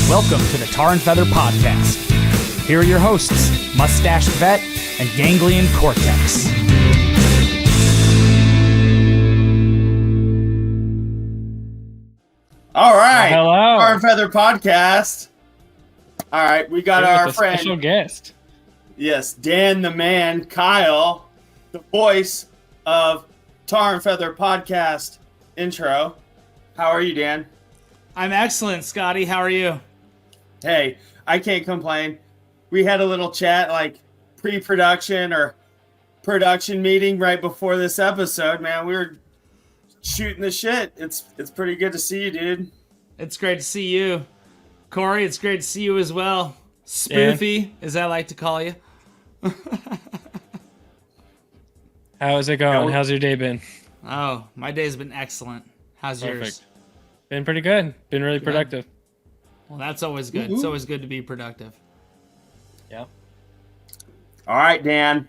Welcome to the Tar and Feather Podcast. Here are your hosts, Mustached Vet and Ganglion Cortex. All right, hello. Tar and Feather Podcast. All right, we got our friend, special guest. Yes, Dan the Man Keil, the voice of Tar and Feather Podcast intro. How are you, Dan? I'm excellent, Scotty. How are you? Hey, I can't complain. We had a little chat, like pre-production or production meeting right before this episode. Man, we were shooting the shit. It's pretty good to see you, dude. It's great to see you. Corey, it's great to see you as well. Spoofy, as I like to call you. How is it going? How's your day been? Oh, my day's been excellent. How's yours? Been pretty good. Been really productive. Well, that's always good. It's always good to be productive. Yeah. All right, Dan.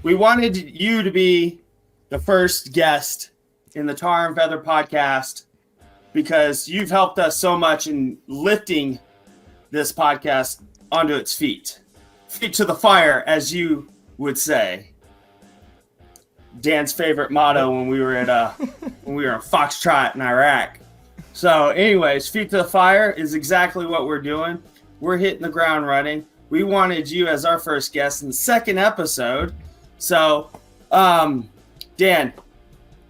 We wanted you to be the first guest in the Tar and Feather Podcast because you've helped us so much in lifting this podcast onto its feet. Feet to the fire, as you would say. Dan's favorite motto when we were in Foxtrot in Iraq. So anyways, feet to the fire is exactly what we're doing. We're hitting the ground running. We wanted you as our first guest in the second episode. So, Dan,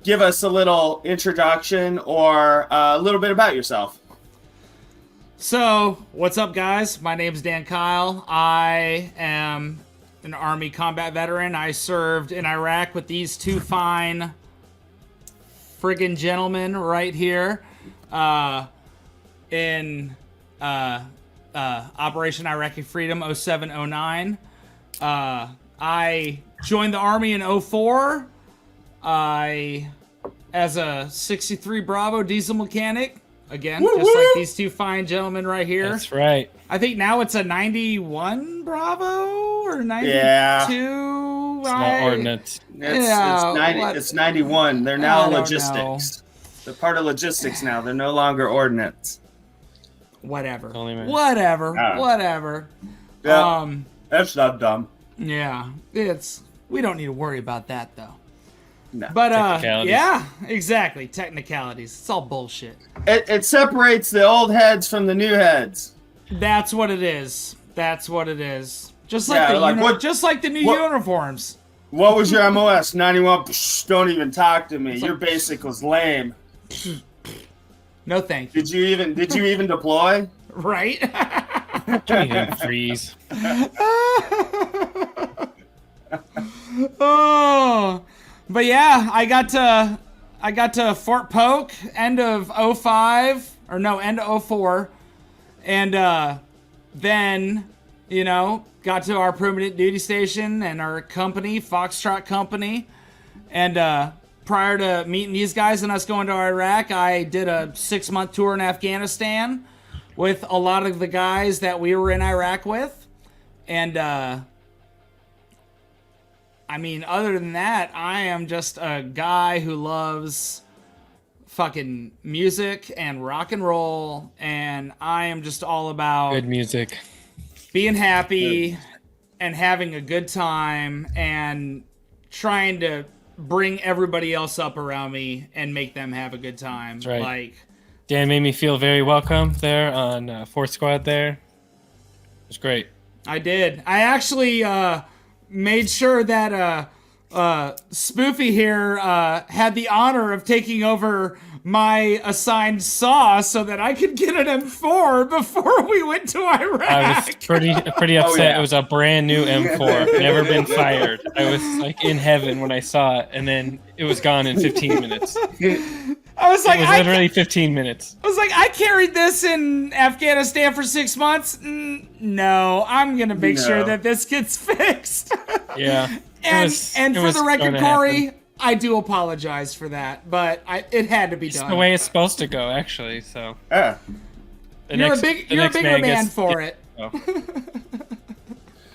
give us a little introduction or a little bit about yourself. So, what's up, guys? My name's Dan Keil. I am an Army combat veteran. I served in Iraq with these two fine friggin' gentlemen right here in Operation Iraqi Freedom 07-09. I joined the Army in 04. As a 63 Bravo diesel mechanic. Again, just like these two fine gentlemen right here. That's right. I think now it's a 91 Bravo or 92. Yeah. Small ordnance. It's 91. They're now logistics. They're part of logistics now. They're no longer ordnance. Whatever. Yeah. Whatever. Yeah, that's not dumb. Yeah. We don't need to worry about that though. No. But Technicalities. yeah, exactly. Technicalities. It's all bullshit. It separates the old heads from the new heads. That's what it is. Just like just like the new uniforms. What was your MOS? 91. Psh, don't even talk to me. Your basic was lame. No thank you. Did you even deploy? Right? Don't even freeze. Oh, but yeah, I got to Fort Polk end of 05 or no, end of 04, and then got to our permanent duty station and our company, Foxtrot Company, and prior to meeting these guys and us going to Iraq, I did a 6-month tour in Afghanistan with a lot of the guys that we were in Iraq with, and I mean, other than that, I am just a guy who loves fucking music and rock and roll, and I am just all about Good music. being happy and having a good time and trying to bring everybody else up around me and make them have a good time. That's right. Like, Dan made me feel very welcome there on 4th Squad there. It was great. I did. I actually made sure that Spoofy here had the honor of taking over my assigned saw so that I could get an M4 before we went to Iraq. I was pretty upset. Oh, yeah. It was a brand new M4, never been fired. I was like in heaven when I saw it, and then it was gone in 15 minutes. I was like, It was literally 15 minutes. I was like, I carried this in Afghanistan for 6 months. No, I'm gonna make sure that this gets fixed. Yeah. And for the record, Corey, happen. I do apologize for that, but it had to be It's done. the way it's supposed to go, actually. So Yeah. You're a bigger man for it. Oh.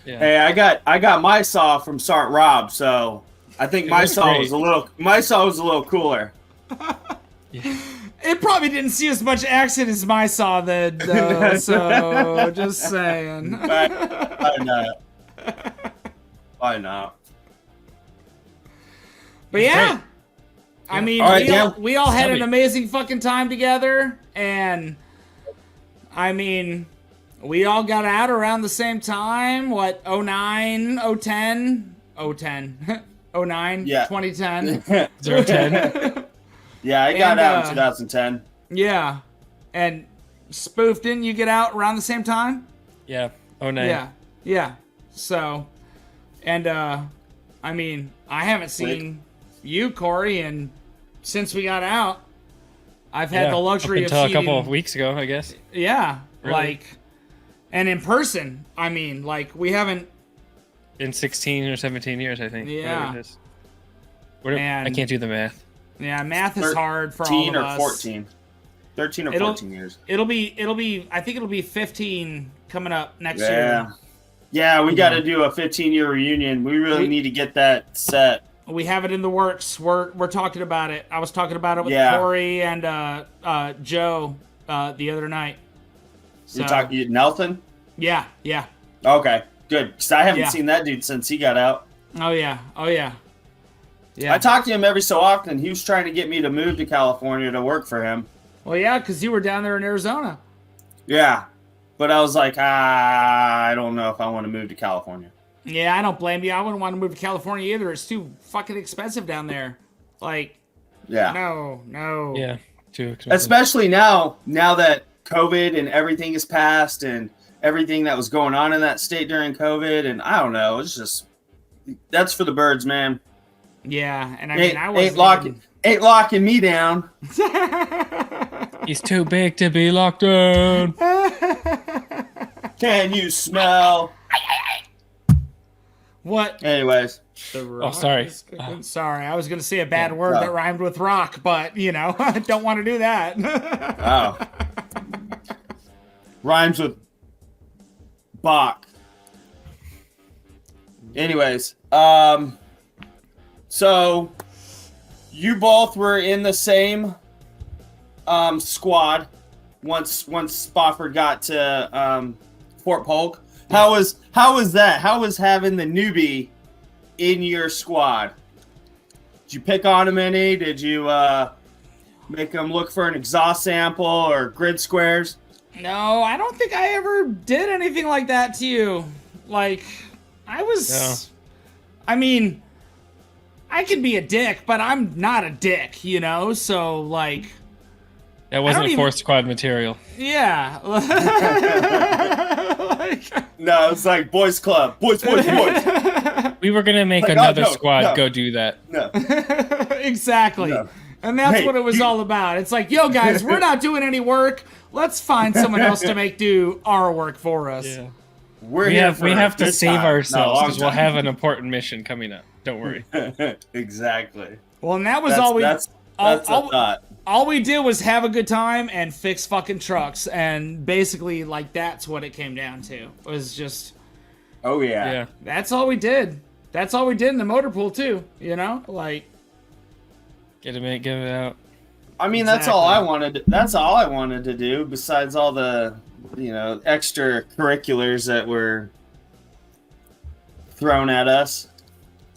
Yeah. Hey, I got my saw from Sergeant Rob, so I think my saw was a little cooler. Yeah. It probably didn't see as much action as my saw then, though. So just saying. Why not? Why not? But yeah, Great. I mean, All right, we all had Tell an me. amazing fucking time together, and I mean, we all got out around the same time. What, 09, 010, 010, 09, Yeah. 2010. 010. Yeah, I got And, out in 2010. Yeah, and Spoof, didn't you get out around the same time? Yeah. Oh, no. Yeah. So, and I mean, I haven't seen you, Corey, and since we got out, I've had the luxury until of a couple seeing, of weeks ago, I guess. Yeah, Really? like, and in person, I mean, like, we haven't. In 16 or 17 years, I think. Yeah. Whatever it is. Whatever, And- I can't do the math. Yeah, math is hard for all 13 of or us. 14. 13 or It'll- 14 years. It'll be. I think it'll be 15 coming up next Yeah. year. Yeah, we got to do a 15-year reunion. We really need to get that set. We have it in the works. We're talking about it. I was talking about it with Yeah. Corey and Joe the other night. So, You talking Nelson? Yeah. Okay, good. Because I haven't Yeah. seen that dude since he got out. Oh yeah. Yeah. I talk to him every so often. He was trying to get me to move to California to work for him. Well, yeah, because you were down there in Arizona. Yeah. But I was like, I don't know if I want to move to California. Yeah, I don't blame you. I wouldn't want to move to California either. It's too fucking expensive down there. Like, Yeah. no. Yeah. Too expensive. Especially now that COVID and everything is passed and everything that was going on in that state during COVID. And I don't know. It's just, that's for the birds, man. Yeah, and I Ain't, mean, I wasn't ain't locking me down. He's too big to be locked down. Can you smell? What? Anyways. Oh, sorry. Sorry, I was going to say a bad word no. that rhymed with rock, but, I don't want to do that. Oh. Rhymes with Bach. Anyways, so you both were in the same squad once Spofford got to Fort Polk. How was that? How was having the newbie in your squad? Did you pick on him any? Did you make him look for an exhaust sample or grid squares? No, I don't think I ever did anything like that to you. Like, I was... No. I mean, I can be a dick, but I'm not a dick, So, like... That wasn't don't a fourth squad material. Yeah. No, it's like boys club. Boys. We were going to make Like, another no, squad no. go do that. No. Exactly. No. And that's Hey, what it was all about. It's like, yo, guys, we're not doing any work. Let's find someone else to do our work for us. Yeah. We're We here have for we a have to good save time, ourselves not a long because we'll time. have an important mission coming up. Don't worry. Exactly. Well, and that was all we... That's all- a thought. all we did was have a good time and fix fucking trucks, and basically, like, that's what it came down to. It was just, Oh yeah. Yeah. that's all we did. That's all we did in the motor pool too. Like, Get it in, get it out. I mean, that's all I Exactly. wanted. That's all I wanted to do. Besides all the, extracurriculars that were thrown at us.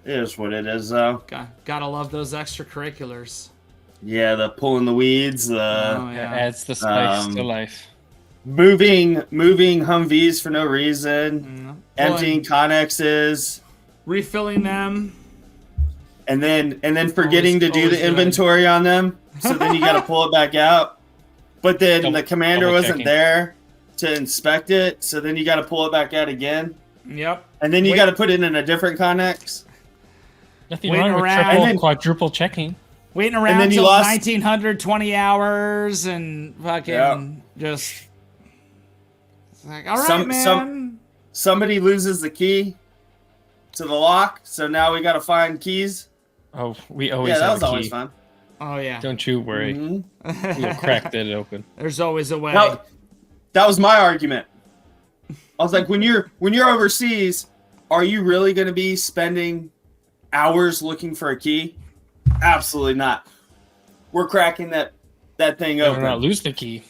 It is what it is, though. gotta love those extracurriculars. Yeah, the pulling the weeds, the Oh That yeah. adds the spice Um, to life. moving Humvees for no reason, emptying Connexes. Refilling them. And then forgetting to do always the good. inventory on them. So then you got to pull it back out. But then the commander double wasn't checking. there to inspect it. So then you got to pull it back out again. Yep. And then you Wait. got to put it in a different Connex. Nothing waiting wrong with around. triple, And then- quadruple checking. Waiting around then you till lost- 1920 hours and fucking Yeah. just. It's like, all right, Some- man. some- Somebody loses the key to the lock. So now we got to find keys. Oh, we always Yeah, that have was a key. always fun. Oh yeah. Don't you worry. Mhm. We'll crack that open. There's always a way. That was my argument. I was like, when you're overseas, are you really going to be spending hours looking for a key? Absolutely not. We're cracking that that thing Better open. not lose the key.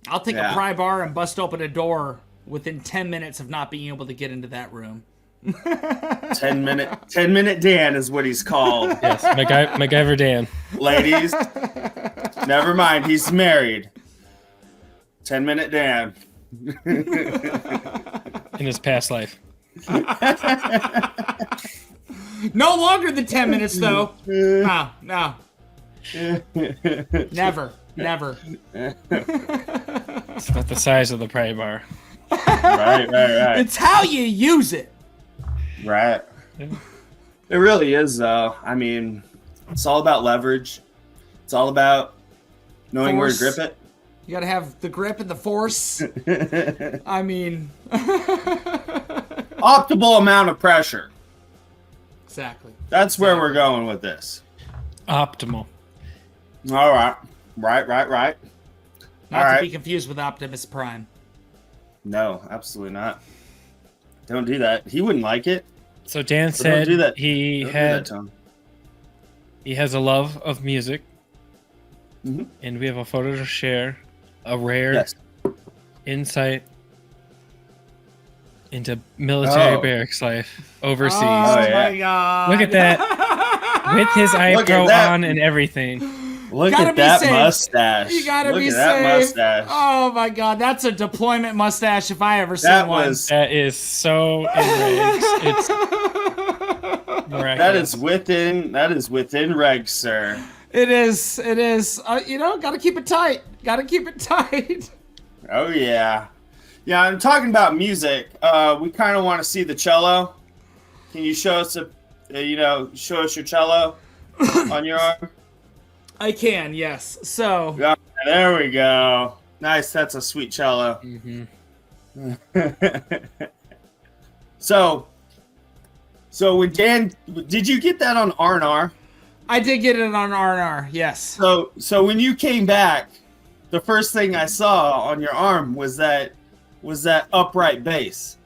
I'll take Yeah. a pry bar and bust open a door within 10 minutes of not being able to get into that room. 10-minute Dan is what he's called. Yes, MacGyver Dan. Ladies, never mind. He's married. 10-minute Dan. In his past life. No longer than 10 minutes, though. No. Never. It's about the size of the pry bar. Right. It's how you use it. Right. Yeah. It really is, though. I mean, it's all about leverage. It's all about knowing where to Force. grip it. You gotta have the grip and the force. I mean... Optimal amount of pressure. Exactly. That's where we're going with this. Optimal. All right. Right. Not All to right. be confused with Optimus Prime. No, absolutely not. Don't do that. He wouldn't like it. So Dan Don't said do that. he Don't do that had to him. he has a love of music, Mhm. and we have a photo to share. A rare Yes. insight into military Oh. barracks life overseas. Oh, yeah. my God. Look at that. With his Look at iPro that. on and everything. Look Gotta at be that safe. mustache. You gotta Look be at that safe. mustache. Oh, my God. That's a deployment mustache if I ever seen That one. was That is so enraged. It's miraculous. that is within regs, sir. It is. Gotta keep it tight. Oh yeah. Yeah, I'm talking about music. We kind of want to see the cello. Can you show us show us your cello on your arm? I can, yes. So, Yeah, there we go. Nice, that's a sweet cello. Mhm. So when Dan, did you get that on R&R? I did get it on R&R, yes. So when you came back, the first thing I saw on your arm was that upright bass.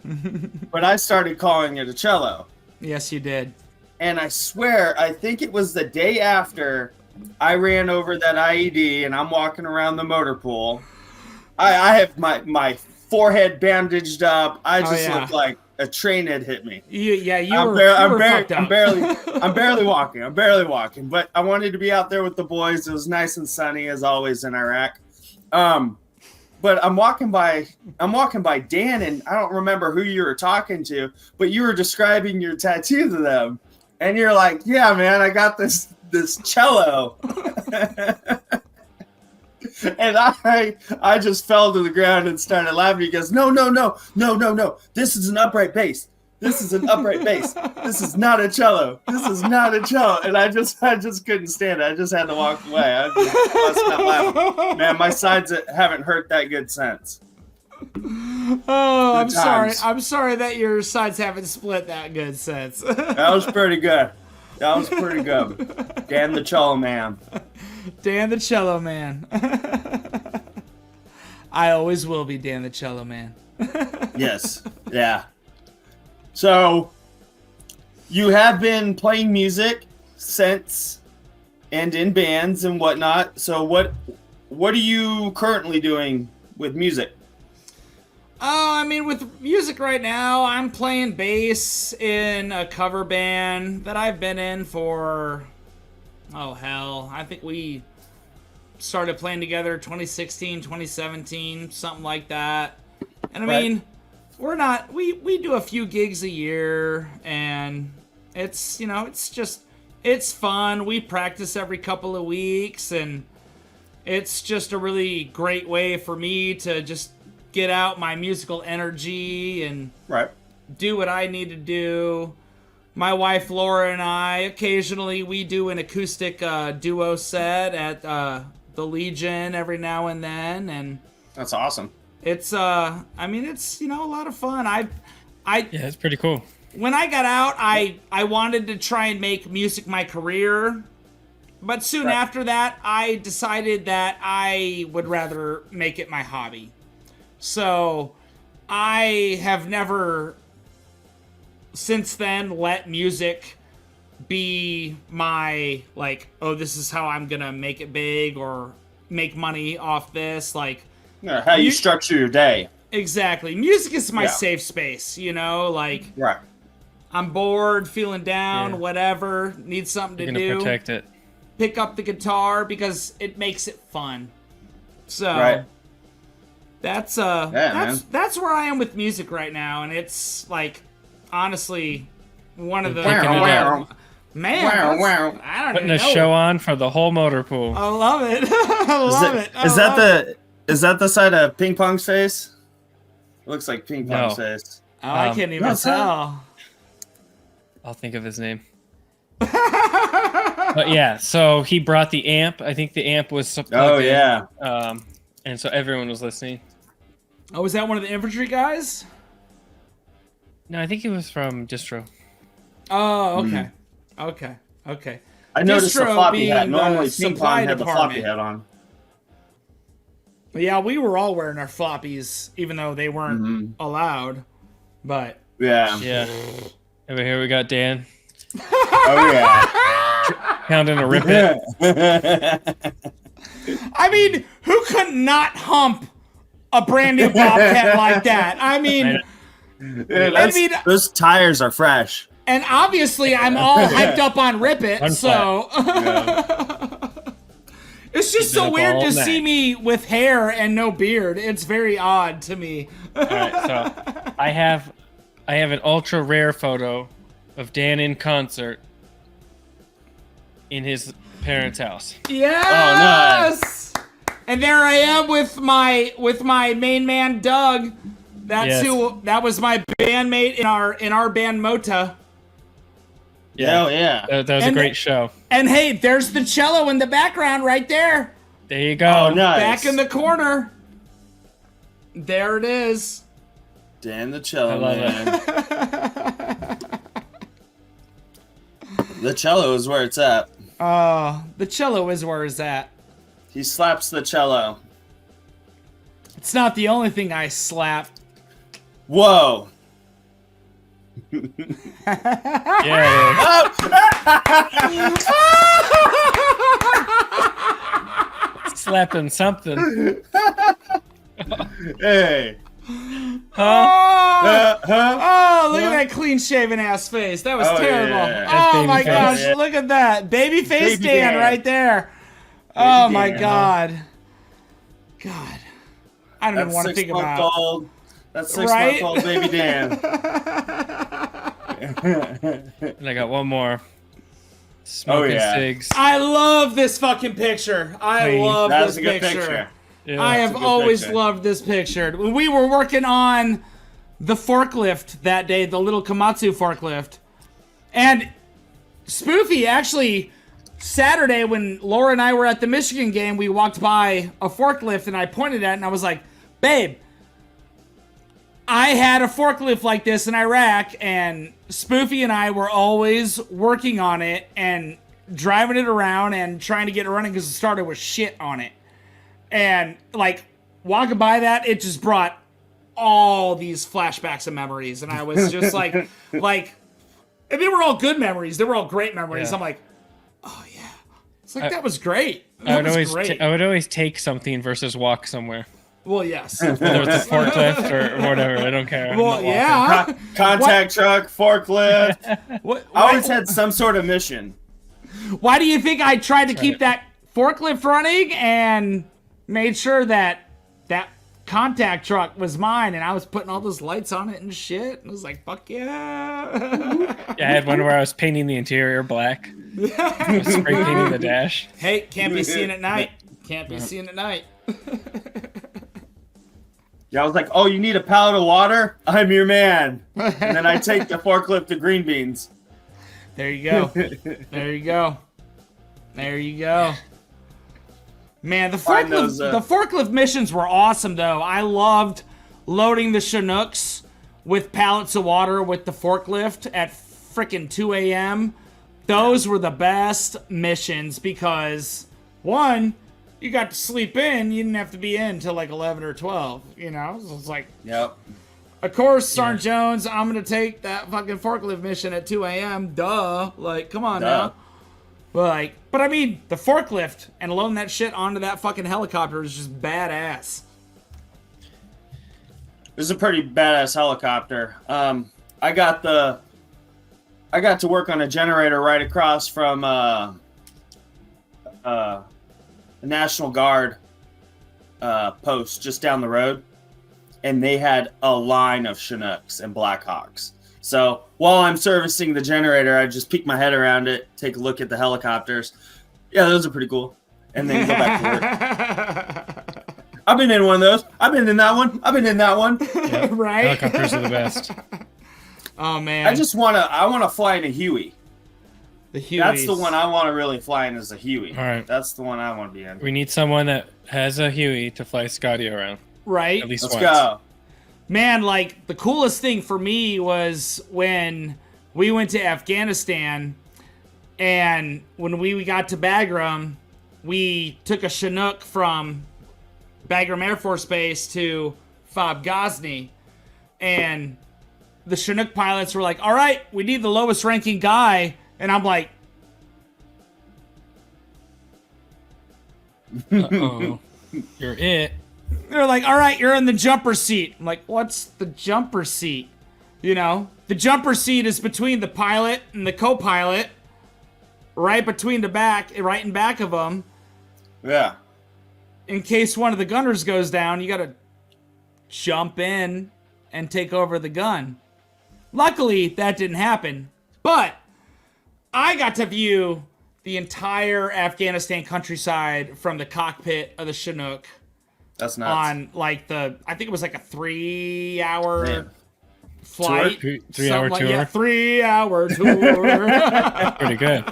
But I started calling it a cello. Yes, you did. And I swear, I think it was the day after I ran over that IED and I'm walking around the motor pool. I have my forehead bandaged up. I just look like a train had hit me. You I'm were fucked up. barely walking. But I wanted to be out there with the boys. It was nice and sunny as always in Iraq. But I'm walking by Dan, and I don't remember who you were talking to, but you were describing your tattoo to them, and you're like, "Yeah, man, I got this cello," and I just fell to the ground and started laughing. He goes, "No, this is an upright bass. This is an upright bass. This is not a cello. This is not a cello." And I just couldn't stand it. I just had to walk away. I just not laughing. Man, my sides haven't hurt that good since. Oh, I'm Good sorry. times. I'm sorry that your sides haven't split that good since. That was pretty good. Dan the cello man. Dan the Cello Man. I always will be Dan the Cello Man. Yes. Yeah. So, you have been playing music since, and in bands and whatnot. So, what are you currently doing with music? Oh, I mean, with music right now, I'm playing bass in a cover band that I've been in for, oh hell, I think we started playing together 2016, 2017, something like that. And I mean, we do a few gigs a year, and it's, it's fun. We practice every couple of weeks, and it's just a really great way for me to just get out my musical energy and do what I need to do. My wife Laura and I, occasionally we do an acoustic duo set at the Legion every now and then, and That's awesome. it's a lot of fun. Yeah, it's pretty cool. When I got out, I wanted to try and make music my career, but soon after that, I decided that I would rather make it my hobby. So I have never since then let music be my like, oh, this is how I'm gonna make it big or make money off this. Like, Yeah, how you structure your day. Exactly. Music is my Yeah. safe space, you know, like Right. I'm bored, feeling down, Yeah. whatever, need something You're to gonna do. protect it. Pick up the guitar because it makes it fun. So Right. that's man. that's where I am with music right now, and it's like honestly one of the Picking it up. man. Wow, that's- wow. I don't Putting even a know. show on for the whole motor pool. I love it. I love it. I Is that love it. is that the side of Ping Pong's face? It looks like Ping Pong's No. face. Oh, I can't even that's not- tell. I'll think of his name. But yeah, so he brought the amp. I think the amp was plugged Oh in, yeah. and so everyone was listening. Oh, was that one of the infantry guys? No, I think he was from Distro. Oh, okay. Okay. Okay. I noticed the Distro floppy hat. being the Normally Ping supply Pong had the floppy department. hat on. Yeah, we were all wearing our floppies, even though they weren't allowed. But Yeah. Yeah. Over here we got Dan Oh yeah. pounding a rip it. I mean, who could not hump a brand new Bobcat like that? I mean, Yeah, those tires are fresh. and obviously I'm all hyped up on Rip It, Run so it's just Keep it so up weird all to night. see me with hair and no beard. It's very odd to me. All right, so I have an ultra rare photo of Dan in concert in his parents' house. Yes. And there I am with my main man Doug. That's Yes. that was my bandmate in our band Mota. Yeah. Oh yeah. That was a And- great show. And hey, there's the cello in the background right there. There you go. Oh nice. Back in the corner. There it is. Dan the cello I love man. The cello is where it's at. The cello is where it's at. He slaps the cello. It's not the only thing I slap. Whoa. Yeah, it is. Slapping something. Hey. Huh? Oh, look at that clean shaven ass face. That was Oh, terrible. yeah. That's Oh baby my face. gosh, Yeah. look at that. Baby face Baby Dan Dan. right there. Oh my Dan. God. God. I don't That's even want to think 6 month about old. That's 6 Right? month old baby Dan. And I got one more. Smoking yeah. cigs. I love this fucking picture. I Clean. love That this was a good picture. Yeah. I That's have a good always picture. loved this picture. When we were working on the forklift that day, the little Komatsu forklift, and Spoofy actually Saturday when Laura and I were at the Michigan game, we walked by a forklift and I pointed at it and I was like, "Babe, I had a forklift like this in Iraq, and Spoofy and I were always working on it and driving it around and trying to get it running because it started with shit on it." And like walking by that, it just brought all these flashbacks and memories, and I was just like, and they were all good memories. They were all great memories. Yeah. I'm like, oh yeah, it's like that was great. That I would was always great. I would always take something versus walk somewhere. Well, yes. Whether it's a forklift or whatever, I don't care. I'm Well, not walking. yeah. Contact truck, forklift. What, I always had some sort of mission. Why do you think I tried to keep that forklift running and made sure that that contact truck was mine, and I was putting all those lights on it and shit? And I was like, fuck yeah. Yeah, I had one where I was painting the interior black. I was spray painting the dash. Hey, can't be seen at night. Can't be seen at night. Yeah, I was like, oh, you need a pallet of water? I'm your man. And then I take the forklift to green beans. There you go. There you go. There you go. Man, the Find forklift, those, the forklift missions were awesome, though. I loved loading the Chinooks with pallets of water with the forklift at frickin' 2 a.m. Those were the best missions because, one, you got to sleep in. You didn't have to be in till like 11 or 12, you know? So it's like, Yep. Of course, Sergeant Jones, I'm going to take that fucking forklift mission at 2 a.m. Duh. Like, come on now. But I mean, the forklift and loading that shit onto that fucking helicopter is just badass. This is a pretty badass helicopter. I got to work on a generator right across from the National Guard post just down the road, and they had a line of Chinooks and Blackhawks. So while I'm servicing the generator, I just peek my head around it, take a look at the helicopters. Yeah, those are pretty cool. And then go back to work. I've been in one of those. I've been in that one. I've been in that one. Yep. Right? Helicopters are the best. Oh, man. I want to fly in a Huey. The Hueys. That's the one I want to really fly in, is a Huey. All right. That's the one I want to be in. We need someone that has a Huey to fly Scotty around. Right? At least Let's once. go. Man, like, the coolest thing for me was when we went to Afghanistan, and when we got to Bagram, we took a Chinook from Bagram Air Force Base to Fob Ghazni, and the Chinook pilots were like, all right, we need the lowest ranking guy, and I'm like, Uh-oh. You're it. they're like, all right, you're in the jumper seat. I'm like, what's the jumper seat? You know, the jumper seat is between the pilot and the co-pilot, right between the back, right in back of them. Yeah. In case one of the gunners goes down, you gotta jump in and take over the gun. Luckily, that didn't happen, but I got to view the entire Afghanistan countryside from the cockpit of the Chinook. That's nuts. On like I think it was like a 3-hour Man. flight. Three-hour Something tour. Yeah, 3-hour tour. Pretty good.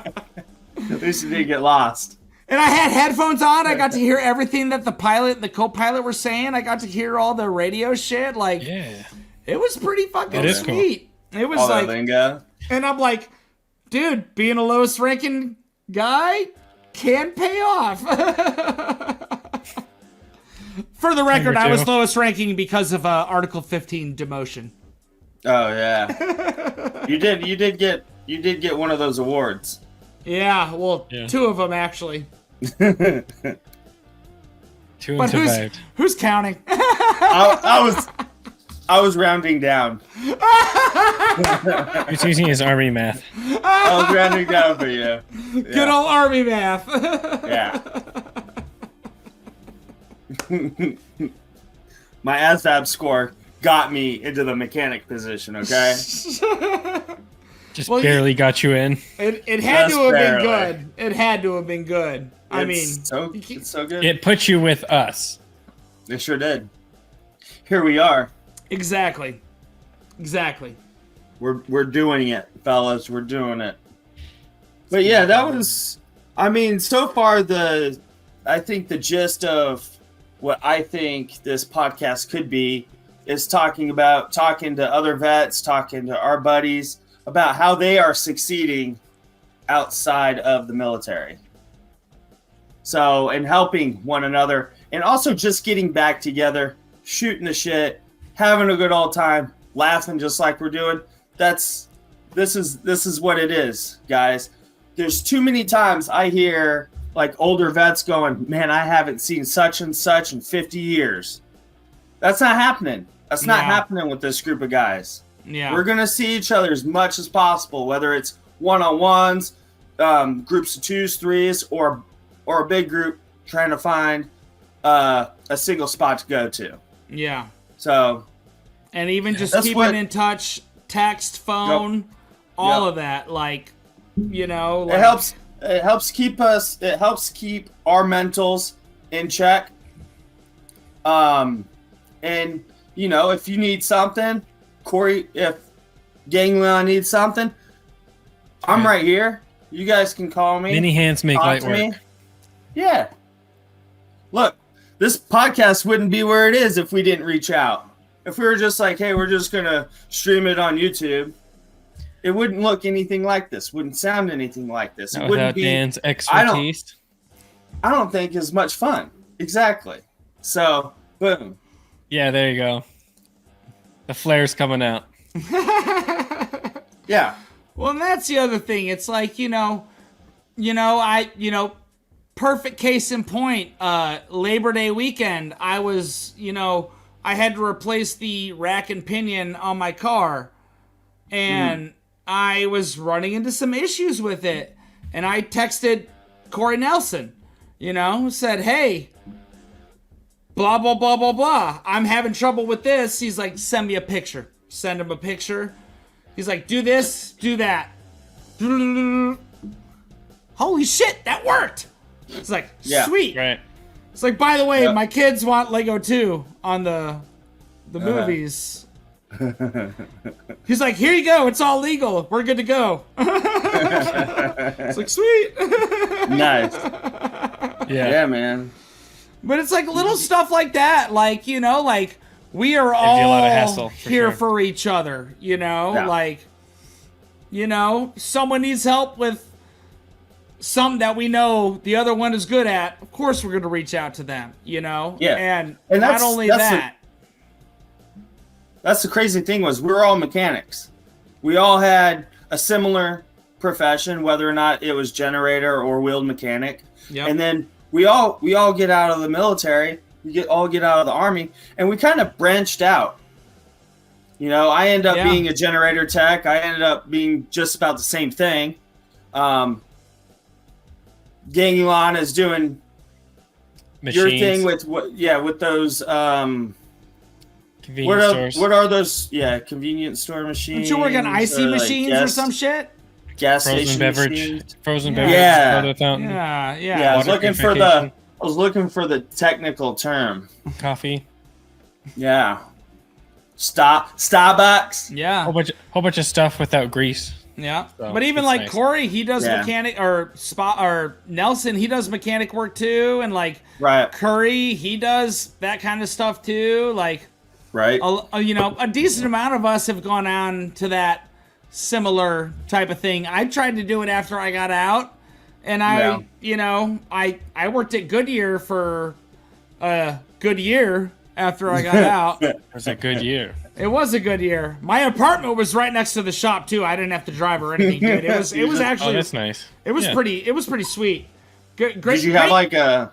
At least you didn't get lost. And I had headphones on. I got to hear everything that the pilot and the co-pilot were saying. I got to hear all the radio shit. Like, Yeah. it was pretty fucking It is cool. sweet. It was All like, that lingo. and I'm like, dude, being a lowest ranking guy can pay off. For the record, I was lowest ranking because of Article 15 demotion. Oh yeah. you did get one of those awards. Yeah, well, Yeah. 2 of them actually. 2 and But survived. who's counting? I was rounding down. He's using his army math. I was rounding down for you. Good old army math. Yeah. My ASVAB score got me into the mechanic position, okay? Just Well, barely got you in. It had Just to have barely. been good. It had to have been good. It's so good. It put you with us. It sure did. Here we are. Exactly. We're doing it, fellas. We're doing it. But yeah, that was. I mean, so far I think the gist of what I think this podcast could be is talking to other vets, talking to our buddies about how they are succeeding outside of the military. So, and helping one another, and also just getting back together, shooting the shit, having a good old time, laughing just like we're doing. This is what it is, guys. There's too many times I hear like older vets going, "Man, I haven't seen such and such in 50 years." That's not happening. That's not happening with this group of guys. Yeah. We're going to see each other as much as possible, whether it's one-on-ones, groups of 2s, 3s, or a big group trying to find a single spot to go to. Yeah. So, And even just That's keeping what- in touch, text, phone, all Yep. of that. Like, you know. it helps. It helps keep our mentals in check. And you know, if you need something, Corey, if Gangleon needs something, I'm right here. You guys can call me. Many hands make talk light to me. work. Yeah. Look, this podcast wouldn't be where it is if we didn't reach out. If we were just like, hey, we're just gonna stream it on YouTube, it wouldn't look anything like this. Wouldn't sound anything like this. It Not wouldn't without be. Dan's expertise. I don't think as much fun. Exactly. So, boom. Yeah, there you go. The flare's coming out. Yeah. Well, and that's the other thing. It's like, perfect case in point, Labor Day weekend, I was, I had to replace the rack and pinion on my car, and I was running into some issues with it, and I texted Corey Nelson, said, hey, blah, blah, blah, blah, blah, I'm having trouble with this. He's like, send me a picture. Send him a picture. He's like, do this, do that. Holy shit, that worked. It's like, sweet. Right. It's like, by the way, my kids want Lego 2 on the movies. He's like, here you go. It's all legal. We're good to go. It's like, sweet. Nice. Yeah, man. But it's like little stuff like that. Like, like we are Gives you a lot of all hassle, here sure. for each other, like, someone needs help with something that we know the other one is good at. Of course, we're going to reach out to them, Yeah. and that's, not only that's that. That's the crazy thing was we were all mechanics. We all had a similar profession, whether or not it was generator or wheeled mechanic. Yep. And then we all get out of the military. We all get out of the Army, and we kind of branched out. I ended up being a generator tech. I ended up being just about the same thing. Gangulon is doing Machines. your thing with with those Convenience stores. what are those convenience store machines? Don't you work on icy machines or some shit? Gas Frozen station beverage. machines? Frozen beverage. Yeah. Soda fountain. Yeah. I Water was looking for the technical term. Coffee. Yeah. Starbucks. Yeah. Whole bunch of stuff without grease. Yeah. So, But even it's like nice. Corey, he does mechanic, or Nelson, he does mechanic work too, and like Right. Curry, he does that kind of stuff too. Like, Right. a decent amount of us have gone on to that similar type of thing. I tried to do it after I got out, and I worked at Goodyear for a good year after I got out. It was a good year. It was a good year. My apartment was right next to the shop too. I didn't have to drive or anything. Dude. It was Oh, actually that's nice. it was Yeah. pretty sweet. Great. Did you have like a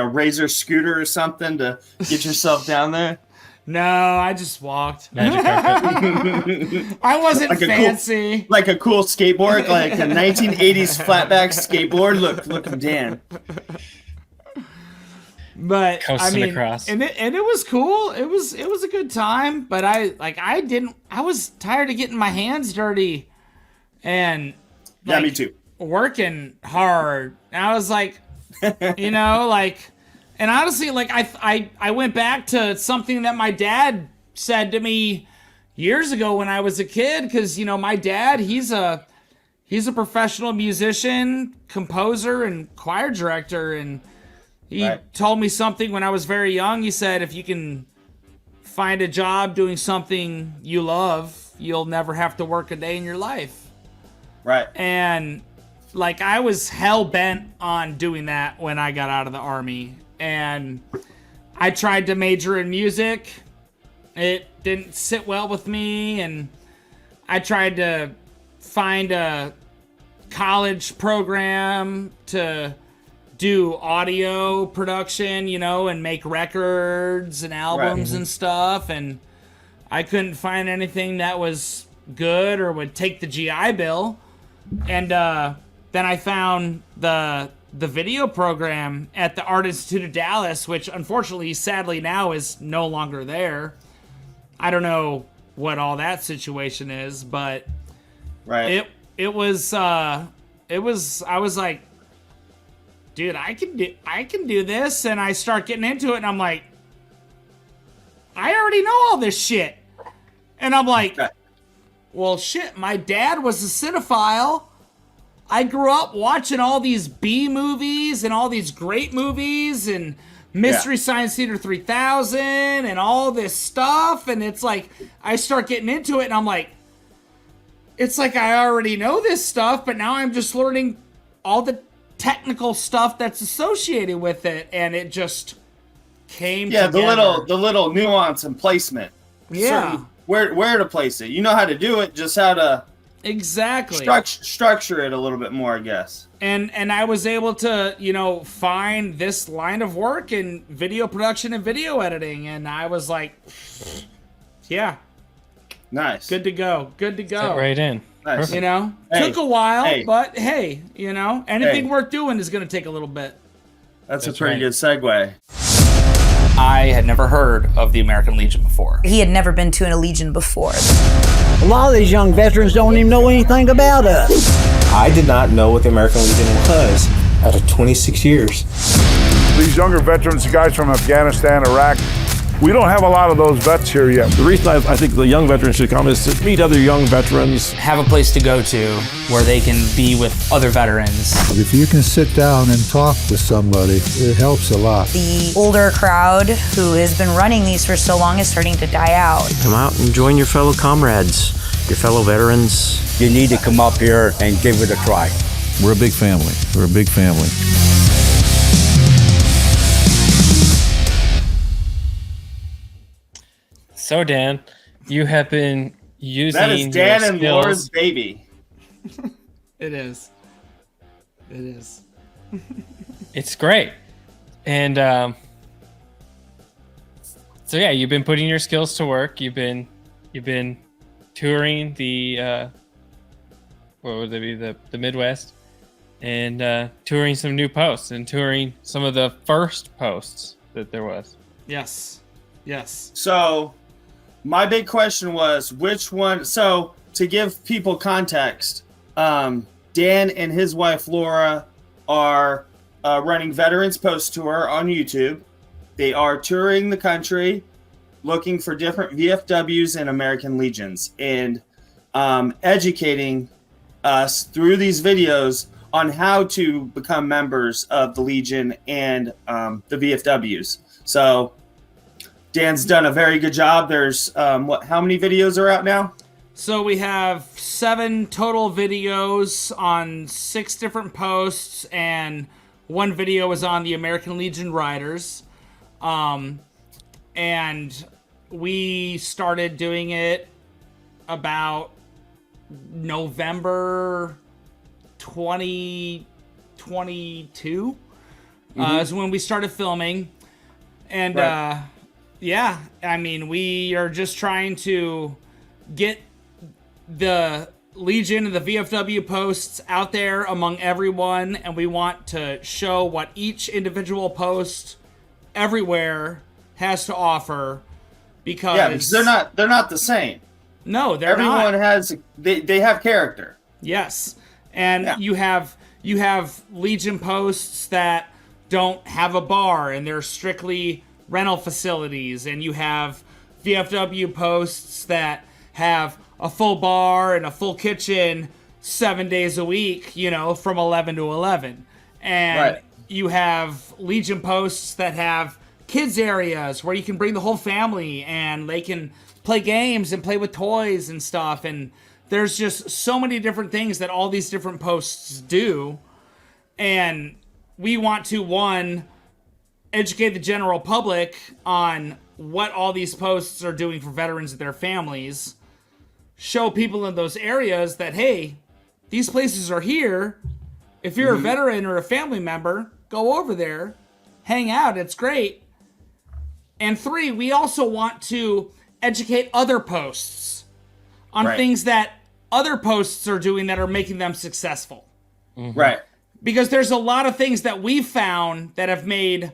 Razor scooter or something to get yourself down there? No, I just walked. Magic carpet. I wasn't Like a fancy. Like a cool skateboard, like a 1980s flatback skateboard. Look, Dan. But Coasting across. and it was cool. It was a good time. But I was tired of getting my hands dirty, and Yeah, me too. working hard. And I was like, and honestly, like I went back to something that my dad said to me years ago when I was a kid, because my dad, he's a professional musician, composer, and choir director, and he told me something when I was very young. He said, if you can find a job doing something you love, you'll never have to work a day in your life. Right. And like I was hell bent on doing that when I got out of the Army, and I tried to major in music. It didn't sit well with me, and I tried to find a college program to do audio production, and make records and albums and stuff, and I couldn't find anything that was good or would take the GI Bill. And then I found the video program at the Art Institute of Dallas, which unfortunately, sadly now is no longer there. I don't know what all that situation is, but I was like, dude, I can do this, and I start getting into it, and I'm like, I already know all this shit. And I'm like, well, shit, my dad was a cinephile. I grew up watching all these B movies and all these great movies and Mystery Science Theater 3000 and all this stuff. And it's like, I start getting into it, and I'm like, it's like I already know this stuff, but now I'm just learning all the technical stuff that's associated with it. And it just came Yeah, together. the little nuance and placement. Yeah. Where to place it. You know how to do it, just how to Exactly. structure it a little bit more, I guess. And I was able to, find this line of work in video production and video editing, and I was like, yeah, Nice. good to go. Good to Fit go. right in. Nice. Perfect. Hey, Took a while, hey. but hey, anything Hey. worth doing is going to take a little bit. That's a That's pretty right. good segue. I had never heard of the American Legion before. He had never been to a Legion before. A lot of these young veterans don't even know anything about us. I did not know what the American Legion was out of 26 years. These younger veterans, guys from Afghanistan, Iraq, we don't have a lot of those vets here yet. The reason I think the young veterans should come is to meet other young veterans. Have a place to go to where they can be with other veterans. If you can sit down and talk with somebody, it helps a lot. The older crowd who has been running these for so long is starting to die out. Come out and join your fellow comrades, your fellow veterans. You need to come up here and give it a try. We're a big family. We're a big family. So Dan, you have been using That is Dan your and skills. Laura's baby. It is. It is. It's great. And so yeah, you've been putting your skills to work. You've been touring the what would it be, the Midwest, and touring some new posts and touring some of the first posts that there was. Yes. Yes. So, my big question was which one. So, to give people context, Dan and his wife Laura are running Veterans Post Tour on YouTube. They are touring the country, looking for different VFWs and American Legions, and educating us through these videos on how to become members of the Legion and the VFWs. So Dan's done a very good job. There's how many videos are out now? So we have 7 total videos on 6 different posts, and 1 video is on the American Legion Riders. And we started doing it about November 2022 is when we started filming. And Right. yeah, I mean, we are just trying to get the Legion and the VFW posts out there among everyone, and we want to show what each individual post everywhere has to offer, because they're not the same. No, they're Everyone not. has they have character. Yes. And Yeah. you have Legion posts that don't have a bar and they're strictly rental facilities, and you have VFW posts that have a full bar and a full kitchen 7 days a week, from 11 to 11. And Right. you have Legion posts that have kids areas where you can bring the whole family and they can play games and play with toys and stuff. And there's just so many different things that all these different posts do. And we want to, one, educate the general public on what all these posts are doing for veterans and their families. Show people in those areas that, hey, these places are here. If you're a veteran or a family member, go over there, hang out. It's great. And 3, we also want to educate other posts on Right. things that other posts are doing that are making them successful. Right. Because there's a lot of things that we've found that have made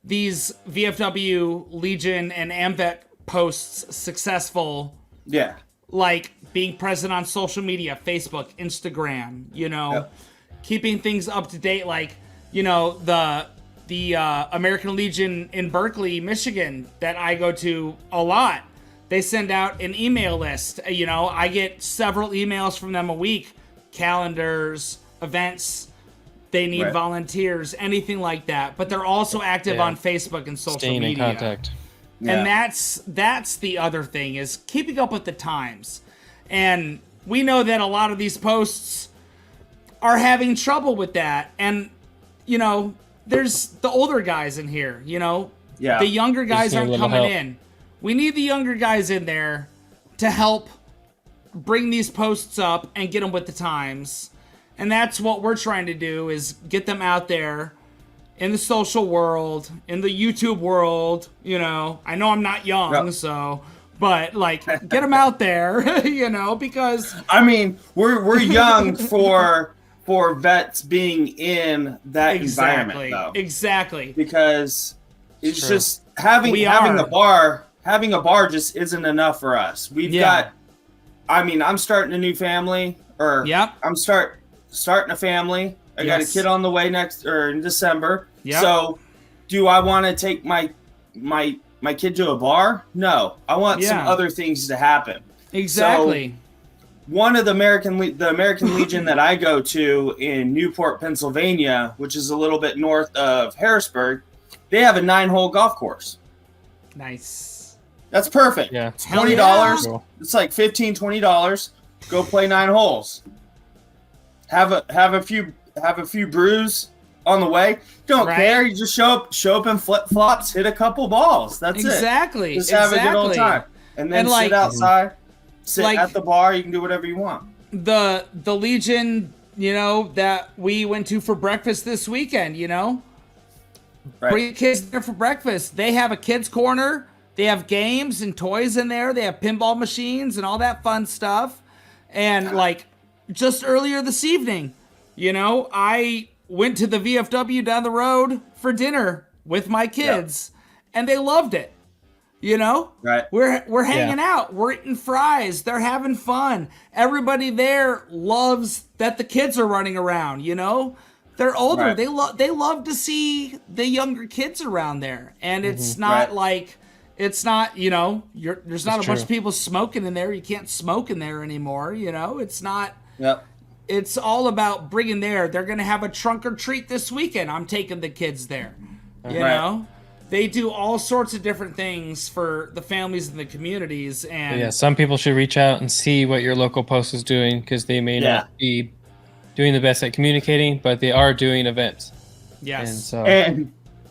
these VFW, Legion, and AMVET posts successful, Yeah. like being present on social media, Facebook, Instagram, Yep. keeping things up to date, like, the American Legion in Berkeley, Michigan, that I go to a lot. They send out an email list. I get several emails from them a week, calendars, events. They need Right. volunteers, anything like that. But they're also active Yeah. on Facebook and social Staying media. in contact. Yeah. And that's the other thing, is keeping up with the times. And we know that a lot of these posts are having trouble with that. And, there's the older guys in here, Yeah. The younger guys need a aren't little coming help. in. We need the younger guys in there to help bring these posts up and get them with the times. And that's what we're trying to do, is get them out there in the social world, in the YouTube world. You know, I know I'm not young, Yep. so, but like, get them out there, you know, because I mean, we're young for vets being in that environment, though. Exactly. Because it's true. just having a bar just isn't enough for us. We've got. I mean, I'm starting a new family, or I'm starting a family. I got a kid on the way in December. Yep. So, do I want to take my kid to a bar? No, I want some other things to happen. Exactly. So, one of the American Legion that I go to in Newport, Pennsylvania, which is a little bit north of Harrisburg, they have a 9-hole golf course. Nice. That's perfect. Yeah. $20. Yeah. It's like $15-$20. Go play 9 holes. Have a few brews on the way. Don't care. You just show up in flip flops, hit a couple balls. That's Exactly. it. Just have a good old time, and then sit outside, sit at the bar. You can do whatever you want. The Legion, you know, that we went to for breakfast this weekend. You know, bring kids there for breakfast. They have a kids corner. They have games and toys in there. They have pinball machines and all that fun stuff. And like just earlier this evening, you know, I went to the VFW down the road for dinner with my kids, and they loved it. You know, we're hanging out, we're eating fries, they're having fun. Everybody there loves that the kids are running around. You know, they're older. They love to see the younger kids around there, and it's not like. It's not, you know, there's not a bunch of people smoking in there. You can't smoke in there anymore, you know? It's not. Yep. It's all about bringing there. They're going to have a trunk or treat this weekend. I'm taking the kids there, you know? They do all sorts of different things for the families and the communities. And yeah, some people should reach out and see what your local post is doing, because they may not be doing the best at communicating, but they are doing events. Yes. And so...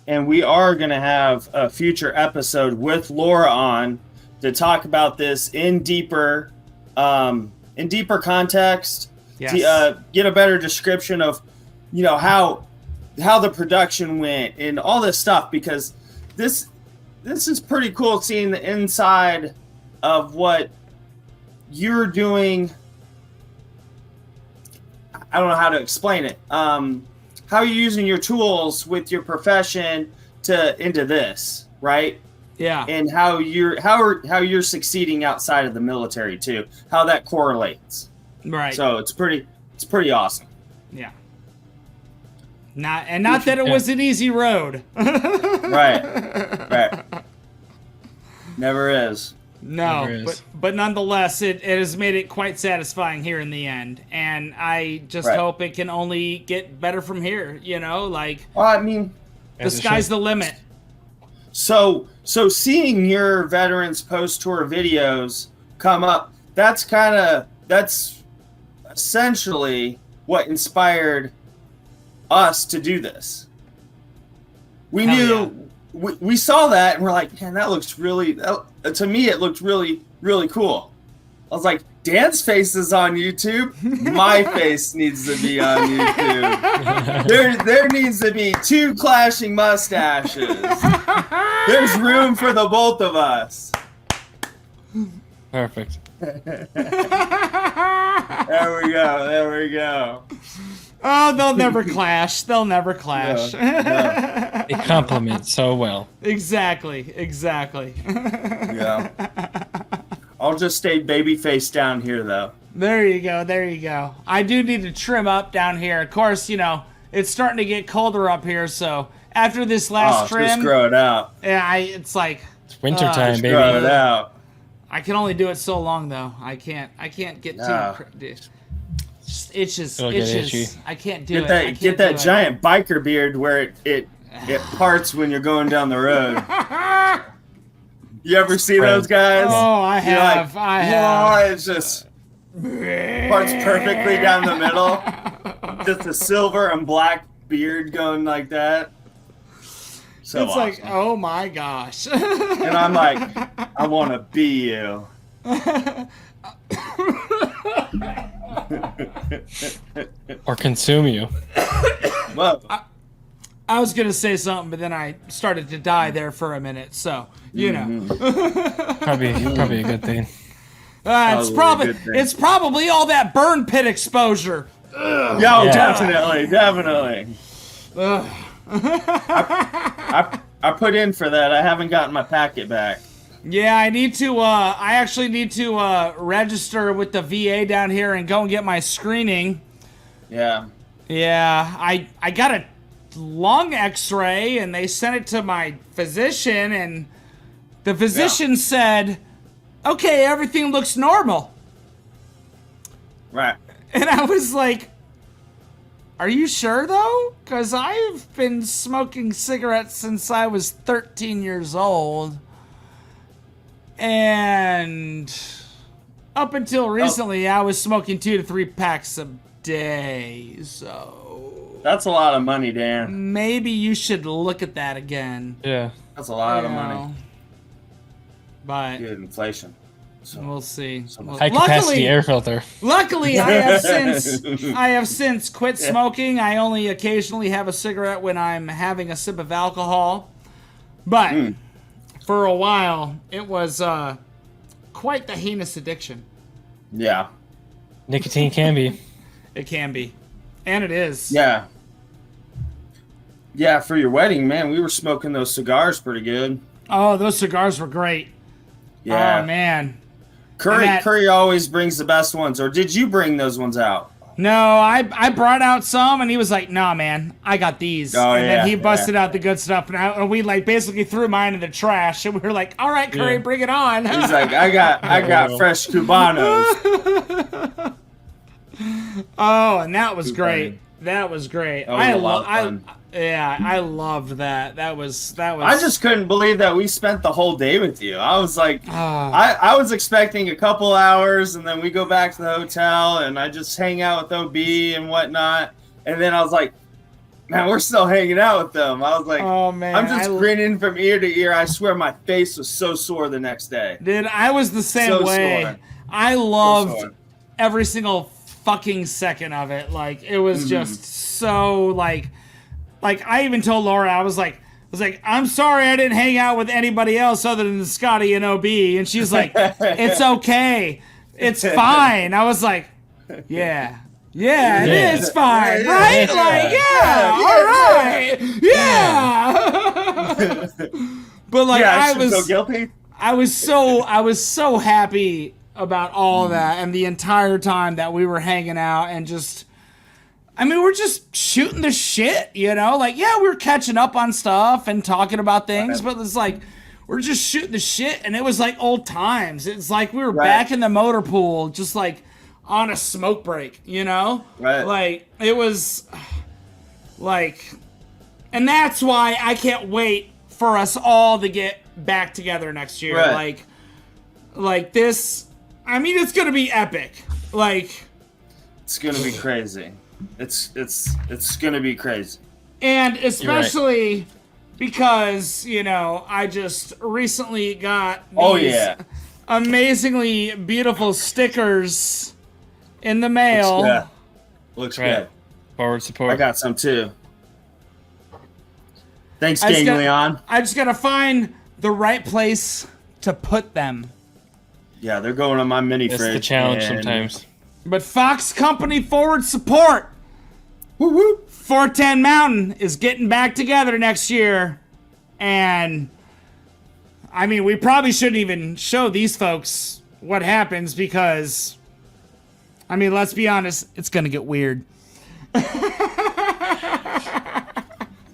And we are going to have a future episode with Laura on to talk about this in deeper context, to get a better description of, you know, how the production went and all this stuff, because this is pretty cool, seeing the inside of what you're doing. I don't know how to explain it. How you're using your tools with your profession into this, right? Yeah. And how you're succeeding outside of the military too. How that correlates. Right. So it's pretty awesome. Yeah. Not that it was an easy road. Right. Never is. No, but nonetheless, it has made it quite satisfying here in the end, and I just hope it can only get better from here. You know, like, well, I mean, the sky's the limit. So seeing your veterans post-tour videos come up, that's essentially what inspired us to do this. We knew. We saw that and we're like, man, that looks really. To me, it looked really, really cool. I was like, Dan's face is on YouTube. My face needs to be on YouTube. There needs to be 2 clashing mustaches. There's room for the both of us. Perfect. There we go. Oh, they'll never clash. They'll never clash. No. They complement so well. Exactly. Yeah. I'll just stay baby face down here, though. There you go. I do need to trim up down here. Of course, you know, it's starting to get colder up here, so after this last trim... just grow it out. Yeah, it's like... It's wintertime, baby. Grow it out. I can only do it so long, though. I can't get too... Itches. I can't do it. Get that giant biker beard where it parts when you're going down the road. You ever see those guys? Oh, I have. I have. It's just parts perfectly down the middle. Just a silver and black beard going like that. So it's awesome. like, oh my gosh. And I'm like, I want to be you. Or consume you. Whoa. I was gonna say something, but then I started to die there for a minute. So you know, Probably a good thing. it's probably all that burn pit exposure. Yo, Yeah. definitely. I put in for that. I haven't gotten my packet back. Yeah, I need to. I actually need to register with the VA down here and go and get my screening. Yeah. Yeah, I got a lung X-ray and they sent it to my physician, and the physician said, "Okay, everything looks normal." Right. And I was like, "Are you sure though? Because I've been smoking cigarettes since I was 13 years old. And up until recently, I was smoking 2 to 3 packs a day. So That's a lot of money, Dan. maybe you should look at that again." Yeah. That's a lot of You money. know. But Dude, inflation. So, we'll see. High capacity air filter. Luckily, I have since quit smoking. I only occasionally have a cigarette when I'm having a sip of alcohol. But for a while, it was quite the heinous addiction. yeah. Nicotine can be. It can be, and it is. Yeah. Yeah, for your wedding, man, we were smoking those cigars pretty good. Oh, those cigars were great. Yeah. Oh man. Curry always brings the best ones. Or did you bring those ones out? No, I brought out some, and he was like, "Nah, man, I got these." Oh, and yeah, then he busted out the good stuff, and we like basically threw mine in the trash, and we were like, "All right, Curry, bring it on." He's like, I got fresh Cubanos. Oh, and that was great. That was great. That was a lot of fun. I loved that. That was. I just couldn't believe that we spent the whole day with you. I was like, Ah. I was expecting a couple hours, and then we go back to the hotel, and I just hang out with OB and whatnot. And then I was like, man, we're still hanging out with them. I was like, Oh man, I'm just grinning from ear to ear. I swear my face was so sore the next day. Dude, I was the same So way. sore. I loved sore. every single fucking second of it. Like it was just so like I even told Laura, I was like, I'm sorry I didn't hang out with anybody else other than Scotty and OB, and she's like, it's okay, it's fine. I was like, yeah, it is fine, right? Like, all right, yeah. But like, I should feel guilty. I was so happy about all of that, and the entire time that we were hanging out and just, I mean, we're just shooting the shit, you know? Like, yeah, we're catching up on stuff and talking about things, but it's like, we're just shooting the shit, and it was like old times. It's like we were back in the motor pool, just like on a smoke break, you know? Right. Like, it was like, and that's why I can't wait for us all to get back together next year. Right. Like this, I mean, it's gonna be epic. Like, It's gonna be crazy. It's gonna be crazy. and especially because, you know, I just recently got these amazingly beautiful stickers in the mail. Looks Right. good. Forward support. I got some too. Thanks, I just King gotta- Leon. I just gotta find the right place to put them. Yeah, they're going on my mini That's fridge. the challenge and- sometimes. But Fox Company forward support. Woo woo. 410 Mountain is getting back together next year. And I mean, we probably shouldn't even show these folks what happens because, I mean, let's be honest, it's going to get weird.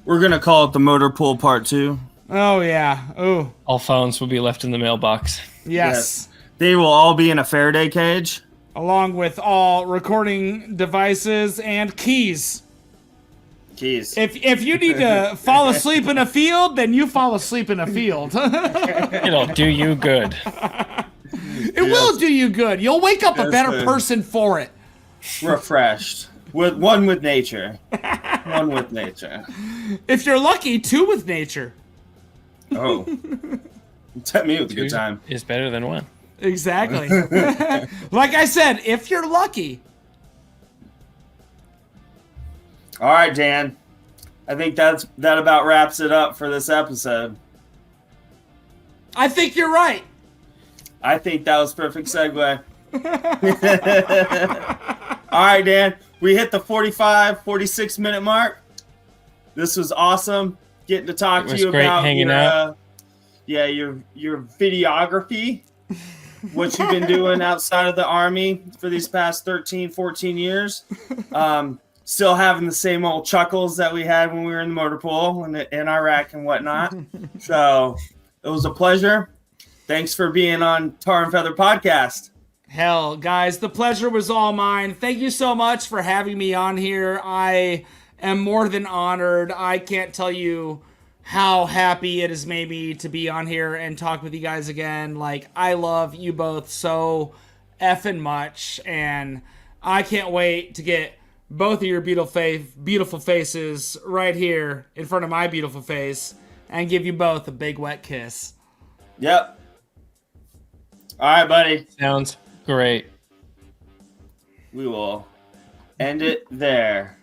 We're gonna call it the Motor Pool Part 2. Oh, yeah. Oh, All phones will be left in the mailbox. yes. They will all be in a Faraday cage. Along with all recording devices and keys. Keys. If you need to fall asleep in a field, then you fall asleep in a field. It'll do you good. It will do you good. You'll wake up a better person for it. Refreshed. With nature. One with nature. If you're lucky, 2 with nature. Oh. Tell me with a good time. Is better than one. Exactly. Like I said, if you're lucky. All right, Dan. I think that about wraps it up for this episode. I think you're right. I think that was perfect segue. All right, Dan. We hit the 45, 46 minute mark. This was awesome. Getting to talk to you about hanging out. Your videography, what you've been doing outside of the Army for these past 13, 14 years. Still having the same old chuckles that we had when we were in the motor pool in Iraq and whatnot. So it was a pleasure. Thanks for being on Tar and Feather Podcast. Hell, guys, the pleasure was all mine. Thank you so much for having me on here. I am more than honored. I can't tell you how happy it has made me to be on here and talk with you guys again. Like, I love you both so effing much, and I can't wait to get both of your beautiful faces right here in front of my beautiful face and give you both a big wet kiss. Yep. All right, buddy. Sounds great. We will end it there.